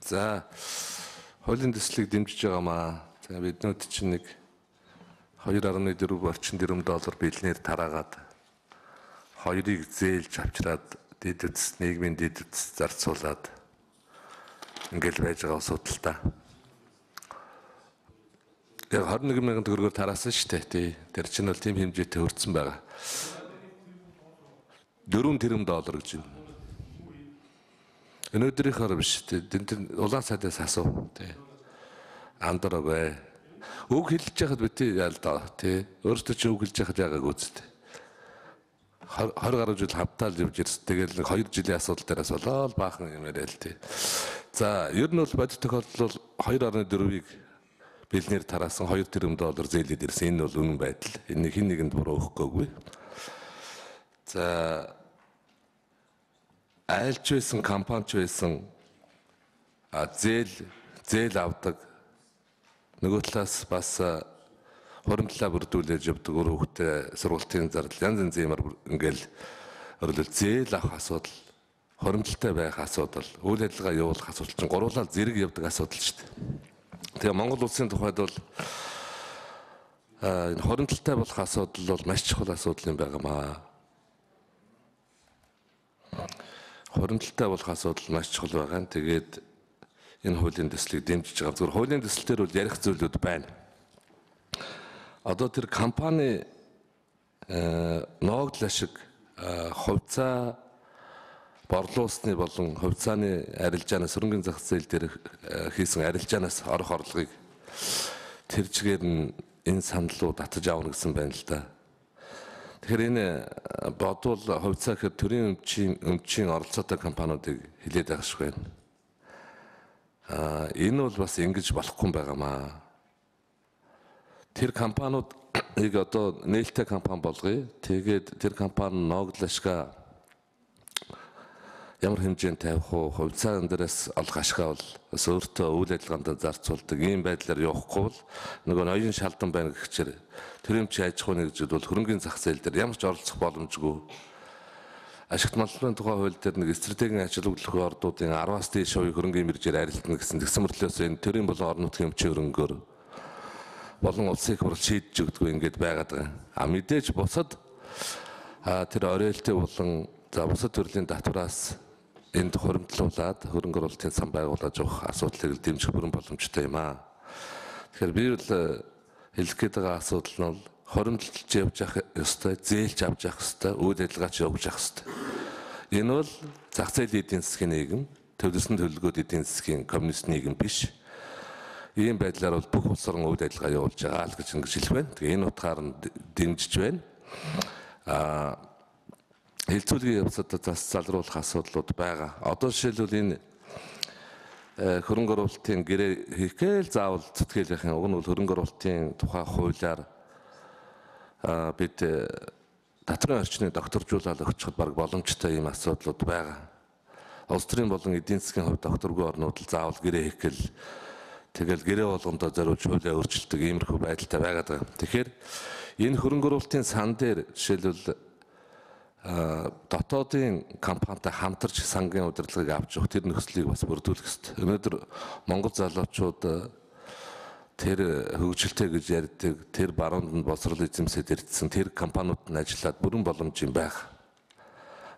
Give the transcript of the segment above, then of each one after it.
За хуулийн төслийг дэмжиж байгаамаа. За биднүүд чинь нэг 2.4 орчим тэрбум доллар бэлнээр тараагаад хоёрыг зээлж авчираад дэд үтс нийгмийн дэд үтс зарцуулаад ингээл байж байгаа асуудал та. Яг 21 мянган төгрөгөөр тараасан шүү дээ. Тий. Тэр чинь бол тийм хэмжээтэй хүрсэн байгаа. 4 тэрбум доллар гэж байна. Өнөөдрийнхөө биш тий. Улаан сайдаас асуу тий. Андорог үг хэлж яхад бити ял да тий. Өөртөө ч үг хэлж яхад яагааг үзтээ. 20 гаруй жил хамтаал явж ирсэн. Тэгэл 2 жилийн асуудал дээрээс болоод баахан юм яриа л тий. За ер нь бол бодит тохиолдол 2.4-ийг бэлнээр тараасан 2 тэрбум доллар зээлээд ирсэн. Энэ бол үнэн байдал. Энэ хин нэгэнд буруу өгөхгүй. За айлч байсан, компанич байсан зээл авдаг. Нөгөө талаас бас хуримтлаа бүрдүүлж явдаг өөр хүүхдээ сургалтын зардал янз янзын ингээл өөрөлд зээл авах асуудал, хуримтлалтай байх асуудал, үйл ажиллагаа явуулах асуудал чинь гуруулаад зэрэг явдаг асуудал шүү дээ. Тэгээ Монгол улсын тухайд бол энэ хуримтлалтай болох асуудал бол маш чухал асуудал юм байнамаа. Хуримтлалтай болох асуудал маш чухал байгаа. Тэгээд энэ хуулийн төслийг дэмжиж байгаа. Зөвхөн хуулийн төсөл дээр бол ярих зүйлүүд байна. Одоо тэр компани ноогдол ашиг хувьцаа борлуулсны болон хувьцааны арилжаанаас хөрөнгөний зах зээл дээр хийсэн арилжаанаас орох орлогыг тэр чигээр нь энэ саналуу татаж авна гэсэн байна л да. Тэгэхээр энэ бодвол хувьцаа гэхэд төрийн өмчийн оролцоотой компаниудыг хилээд байгаа шиг байна. Энэ бол бас ингэж болохгүй юм байнамаа. Тэр компаниудыг одоо нээлттэй компани болгоё. Тэгээд тэр компани ноогдол ашгаа ямар хэмжээнд тавих уу, хувьцаан дээрээс олох ашгаа бол бас өөртөө үйл ажиллагаанд зарцуулдаг. Ийм байдлаар явахгүй бол нөгөө ноён шалдан байна гэхчээр төрөмчийн аж ахуйн нэгжүүд бол хөрөнгөний зах зээл дээр ямар ч оролцох боломжгүй. Ашигт маллын тухай хууль дээр нэг стратегийн ачаал хөдөлгөөний ордуудын 10-аас дээш хувийн хөрөнгөний мэржээр арилдана гэсэн тэгсэн мөрлөөс энэ төрийн болон орон нутгийн өмчийн хөрөнгөөр болон улсын их хурл шийдэж өгдөг ингээд байгаад байгаа. Мэдээж бусад тэр оройлтой болон за бусад төрлийн татвараас энд хуримтлуулад хөрөнгө оруулалтын сан байгуулаж явах асуудлыг дэмжих бүрэн боломжтой юм аа. Тэгэхээр би бол хэлэх гээд байгаа асуудал нь бол хуримтлж явж явах ёстой, зээлж авч явах ёстой, үйл ажиллагаач явуулж явах ёстой. Энэ бол зах зээлийн эдийн засгийн нийгэм, төвлөрсөн төлөвлөгөөт эдийн засгийн коммунист нийгэм биш. Ийм байдлаар бол бүх улс орон үйл ажиллагаа явуулж байгаа л гэж ингэж хэлэх байна. Тэгээ энэ утгаар нь дэмжиж байна. Хилцүүлгийн явцад зас залруулах асуудлууд байгаа. Одоо жишээлбэл энэ хөрөнгө оруулалтын гэрээ хийхгээл заавал зүтгэлийнхэн уг нь бол хөрөнгө оруулалтын тухай хуулиар бид татрын орчныг докторжуулаад өгчөд баг боломжтой ийм асуудлууд байгаа. Улс төрийн болон эдийн засгийн хувьд докторгүй орнууд л заавал гэрээ хийхгээл тэгэл гэрээ болгондоо зориулж хуулиа өөрчилдөг иймэрхүү байдалтай байгаад байгаа. Тэгэхээр энэ хөрөнгө оруулалтын сан дээр жишээлбэл дотоодын компанитай хамтарч сангийн удирдлагыг авч явах тэр нөхцөлийг бас бүрдүүлэх хэрэгтэй. Өнөөдөр Монгол залуучууд тэр хөгжилтэй гэж ярьдаг, тэр баруунд нь боловсрол эзэмсээд ирсэн тэр компаниуд нь ажиллаад бүрэн боломж юм байх.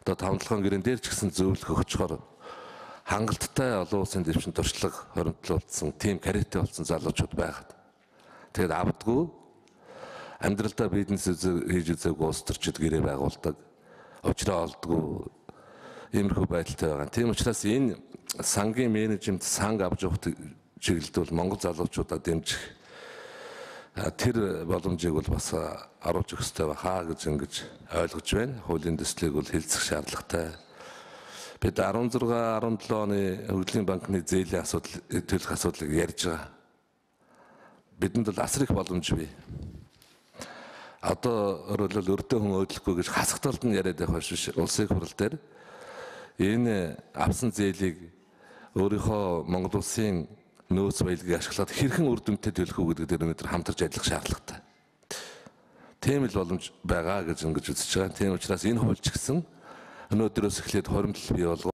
Одоо тавталгаан гэрэн дээр ч гэсэн зөвлөх өгчхоор хангалттай олон улсын дэвшин туршлага хоригдлуулсан тийм карьертэй болсон залуучууд байгаад. Тэгээд авдаггүй амьдралдаа бизнес хийж үзээгүй улс төрчид гэрээ байгуулдаг. Учраа олдгүй иймэрхүү байдалтай байгаа. Тийм учраас энэ сангийн менежмент санг авч явах чиглэлд бол Монгол залуучуудаа дэмжих тэр боломжийг бол бас оруулж өгөх хэрэгтэй бахаа гэж ингэж ойлгож байна. Хуулийн төслийг бол хэлцэх шаардлагатай. Бид 16-17 оны Хөгжлийн банкны зээлийн асуудал төлөх асуудлыг ярьж байгаа. Бидэнд бол асар их боломж бий. Одоо өөрөлдөл өртөө хүн өөдлөхгүй гэж хасагталд нь яриад байх биш. Улсын хурал дээр энэ авсан зээлийг өөрийнхөө Монгол улсын нөөц баялагийг ашиглаад хэрхэн үр дүнтэй төлөх үү гэдэг дээр өнөөдөр хамтарч ажиллах шаардлагатай. Тийм л боломж байгаа гэж ингэж үзэж байгаа. Тийм учраас энэ хуульч гэсэн өнөөдрөөс эхлээд хоримтлал бий болгоо.